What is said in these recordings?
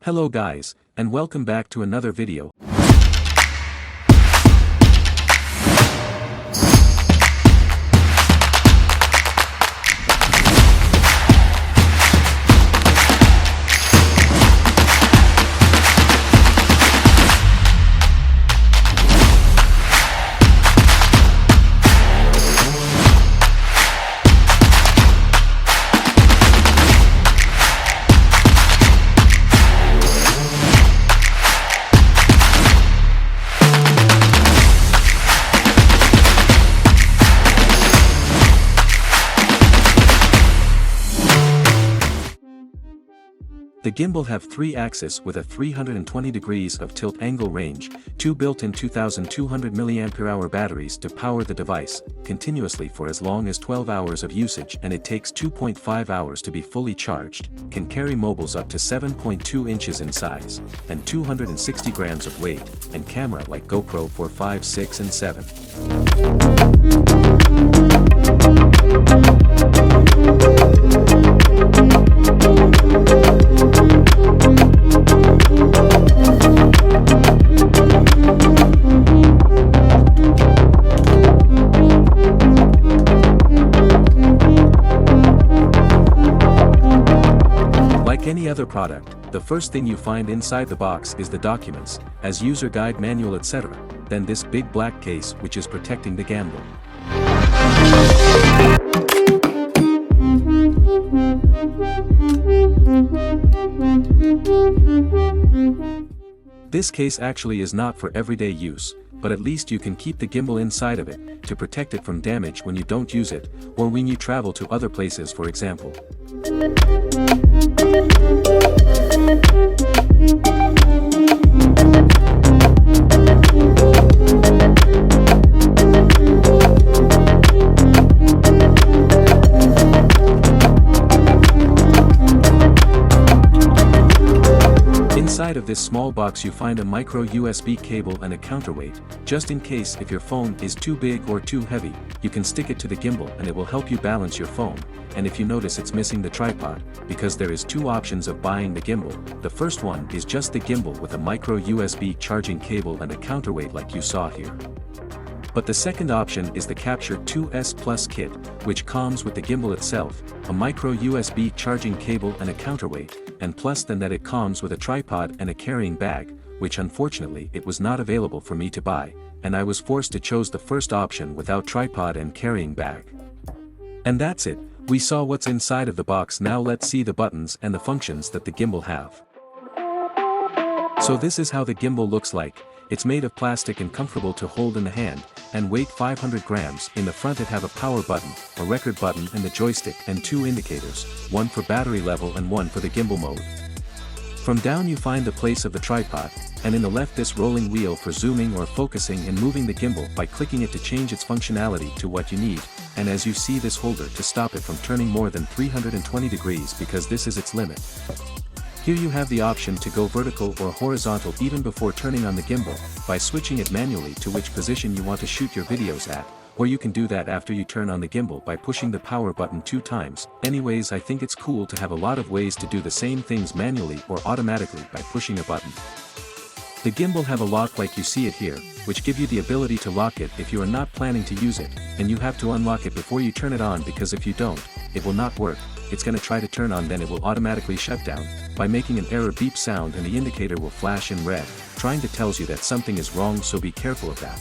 Hello guys, and welcome back to another video. The gimbal have 3 axes with a 320 degrees of tilt angle range, 2 built-in 2200 mAh batteries to power the device, continuously for as long as 12 hours of usage, and it takes 2.5 hours to be fully charged, can carry mobiles up to 7.2 inches in size, and 260 grams of weight, and camera like GoPro for 5, 6 and 7. Like any other product, the first thing you find inside the box is the documents, as user guide, manual, etc., then this big black case which is protecting the gimbal. This case actually is not for everyday use, but at least you can keep the gimbal inside of it, to protect it from damage when you don't use it, or when you travel to other places, for example. Inside of this small box you find a micro USB cable and a counterweight, just in case if your phone is too big or too heavy, you can stick it to the gimbal and it will help you balance your phone. And if you notice it's missing the tripod, because there is 2 options of buying the gimbal. The first one is just the gimbal with a micro USB charging cable and a counterweight like you saw here. But the second option is the Capture 2S Plus kit, which comes with the gimbal itself, a micro USB charging cable and a counterweight, and plus than that it comes with a tripod and a carrying bag, which unfortunately it was not available for me to buy, and I was forced to choose the first option without tripod and carrying bag. And that's it, we saw what's inside of the box. Now let's see the buttons and the functions that the gimbal have. So this is how the gimbal looks like. It's made of plastic and comfortable to hold in the hand, and weight 500 grams. In the front it have a power button, a record button and the joystick, and 2 indicators, one for battery level and one for the gimbal mode. From down you find the place of the tripod, and in the left this rolling wheel for zooming or focusing and moving the gimbal by clicking it to change its functionality to what you need, and as you see this holder to stop it from turning more than 320 degrees because this is its limit. Here you have the option to go vertical or horizontal even before turning on the gimbal, by switching it manually to which position you want to shoot your videos at, or you can do that after you turn on the gimbal by pushing the power button 2 times. Anyways, I think it's cool to have a lot of ways to do the same things manually or automatically by pushing a button. The gimbal have a lock like you see it here, which give you the ability to lock it if you are not planning to use it, and you have to unlock it before you turn it on, because if you don't, it will not work. It's gonna try to turn on, then it will automatically shut down, by making an error beep sound, and the indicator will flash in red, trying to tell you that something is wrong, so be careful of that.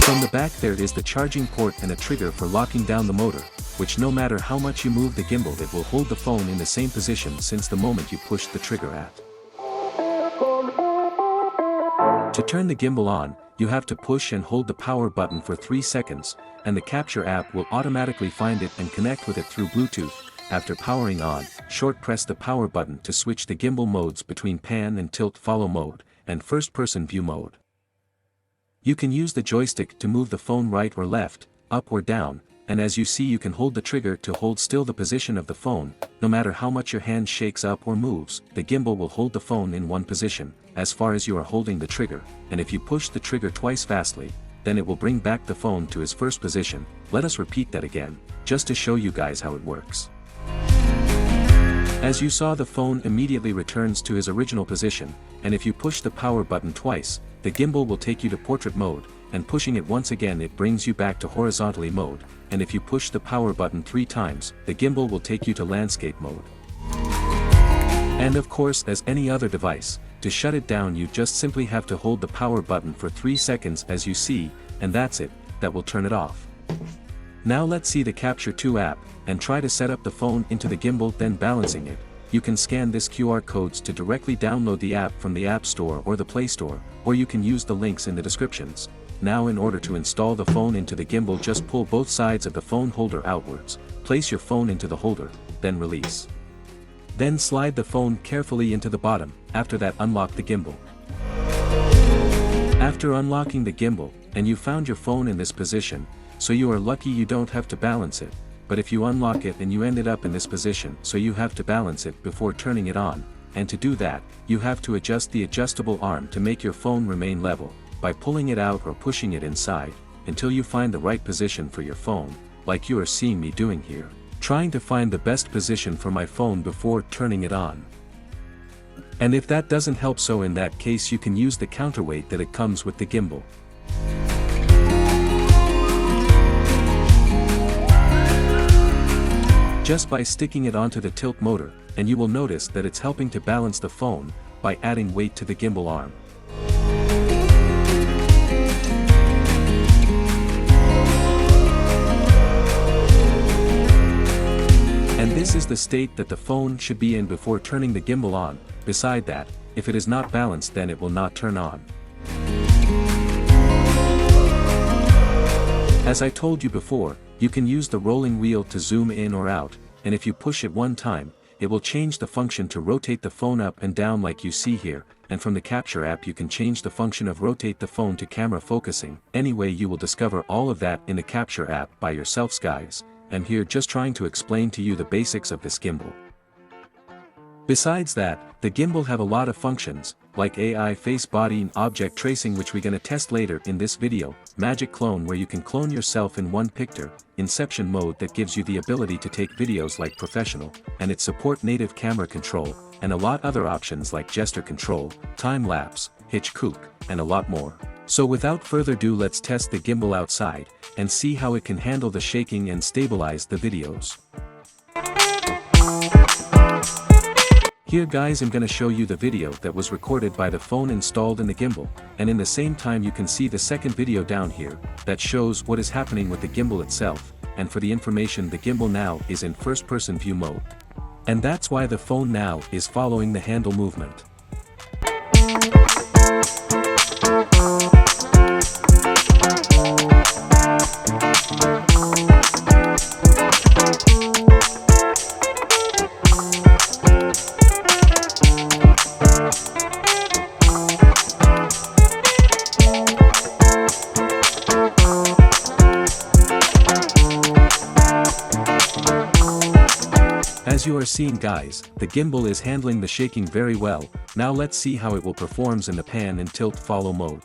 From the back there is the charging port and a trigger for locking down the motor, which no matter how much you move the gimbal it will hold the phone in the same position since the moment you push the trigger at. To turn the gimbal on, you have to push and hold the power button for 3 seconds, and the Capture app will automatically find it and connect with it through Bluetooth. After powering on, short press the power button to switch the gimbal modes between pan and tilt follow mode, and first person view mode. You can use the joystick to move the phone right or left, up or down, and as you see you can hold the trigger to hold still the position of the phone. No matter how much your hand shakes up or moves, the gimbal will hold the phone in one position, as far as you are holding the trigger, and if you push the trigger twice fastly, then it will bring back the phone to its first position. Let us repeat that again, just to show you guys how it works. As you saw, the phone immediately returns to his original position, and if you push the power button twice, the gimbal will take you to portrait mode, and pushing it once again it brings you back to horizontally mode, and if you push the power button 3 times, the gimbal will take you to landscape mode. And of course, as any other device, to shut it down you just simply have to hold the power button for 3 seconds as you see, and that's it, that will turn it off. Now let's see the Capture 2 app, and try to set up the phone into the gimbal, then balancing it. You can scan this QR codes to directly download the app from the App Store or the Play Store, or you can use the links in the descriptions. Now in order to install the phone into the gimbal, just pull both sides of the phone holder outwards, place your phone into the holder, then release. Then slide the phone carefully into the bottom, after that unlock the gimbal. After unlocking the gimbal, and you found your phone in this position, so you are lucky you don't have to balance it, but if you unlock it and you ended up in this position, so you have to balance it before turning it on, and to do that, you have to adjust the adjustable arm to make your phone remain level, by pulling it out or pushing it inside, until you find the right position for your phone, like you are seeing me doing here, trying to find the best position for my phone before turning it on. And if that doesn't help, so in that case you can use the counterweight that it comes with the gimbal. Just by sticking it onto the tilt motor, and you will notice that it's helping to balance the phone, by adding weight to the gimbal arm. And this is the state that the phone should be in before turning the gimbal on. Beside that, if it is not balanced, then it will not turn on. As I told you before, you can use the rolling wheel to zoom in or out, and if you push it 1 time, it will change the function to rotate the phone up and down like you see here, and from the Capture app you can change the function of rotate the phone to camera focusing. Anyway, you will discover all of that in the Capture app by yourselves, guys. I'm here just trying to explain to you the basics of this gimbal. Besides that, the gimbal have a lot of functions, like AI face body and object tracing, which we're gonna test later in this video, magic clone where you can clone yourself in one picture, inception mode that gives you the ability to take videos like professional, and it support native camera control, and a lot other options like gesture control, time-lapse, hitch kook, and a lot more. So without further ado, let's test the gimbal outside, and see how it can handle the shaking and stabilize the videos. Here guys, I'm gonna show you the video that was recorded by the phone installed in the gimbal, and in the same time you can see the second video down here, that shows what is happening with the gimbal itself, and for the information, the gimbal now is in first-person view mode. And that's why the phone now is following the handle movement. As you are seeing guys, the gimbal is handling the shaking very well. Now let's see how it will performs in the pan and tilt follow mode.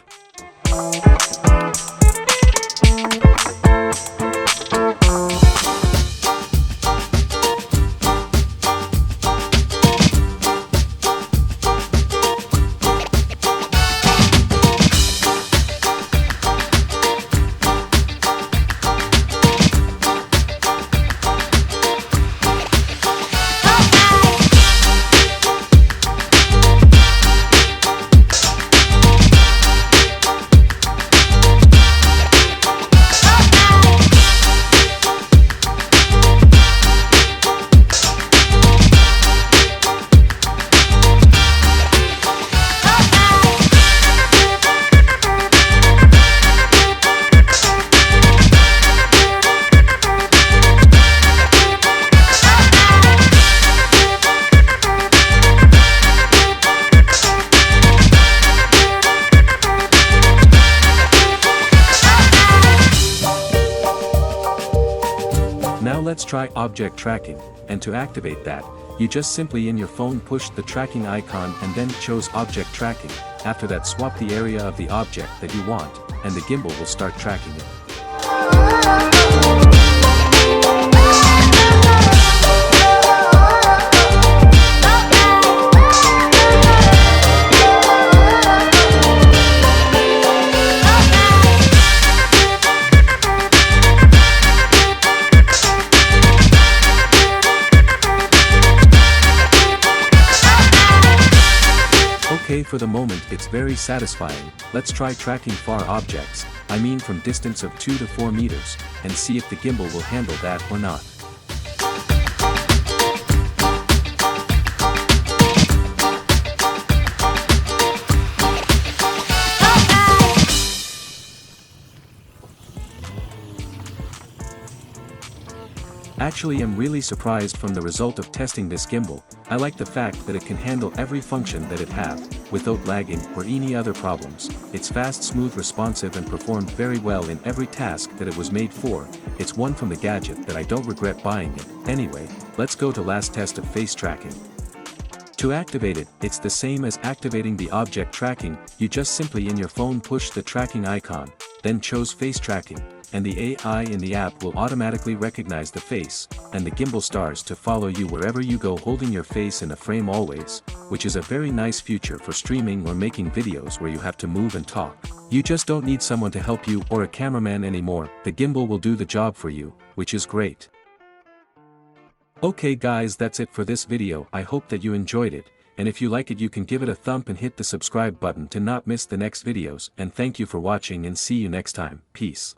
Now let's try object tracking, and to activate that, you just simply in your phone push the tracking icon and then chose object tracking. After that, swap the area of the object that you want, and the gimbal will start tracking it. Okay, for the moment it's very satisfying. Let's try tracking far objects, I mean from distance of 2 to 4 meters, and see if the gimbal will handle that or not. Actually, I'm really surprised from the result of testing this gimbal. I like the fact that it can handle every function that it have, without lagging or any other problems. It's fast, smooth, responsive and performed very well in every task that it was made for. It's one from the gadget that I don't regret buying it. Anyway, let's go to last test of face tracking. To activate it, it's the same as activating the object tracking. You just simply in your phone push the tracking icon, then choose face tracking, and the AI in the app will automatically recognize the face, and the gimbal starts to follow you wherever you go, holding your face in a frame always, which is a very nice feature for streaming or making videos where you have to move and talk. You just don't need someone to help you or a cameraman anymore. The gimbal will do the job for you, which is great. Okay guys, that's it for this video. I hope that you enjoyed it, and if you like it you can give it a thumb and hit the subscribe button to not miss the next videos, and thank you for watching and see you next time. Peace.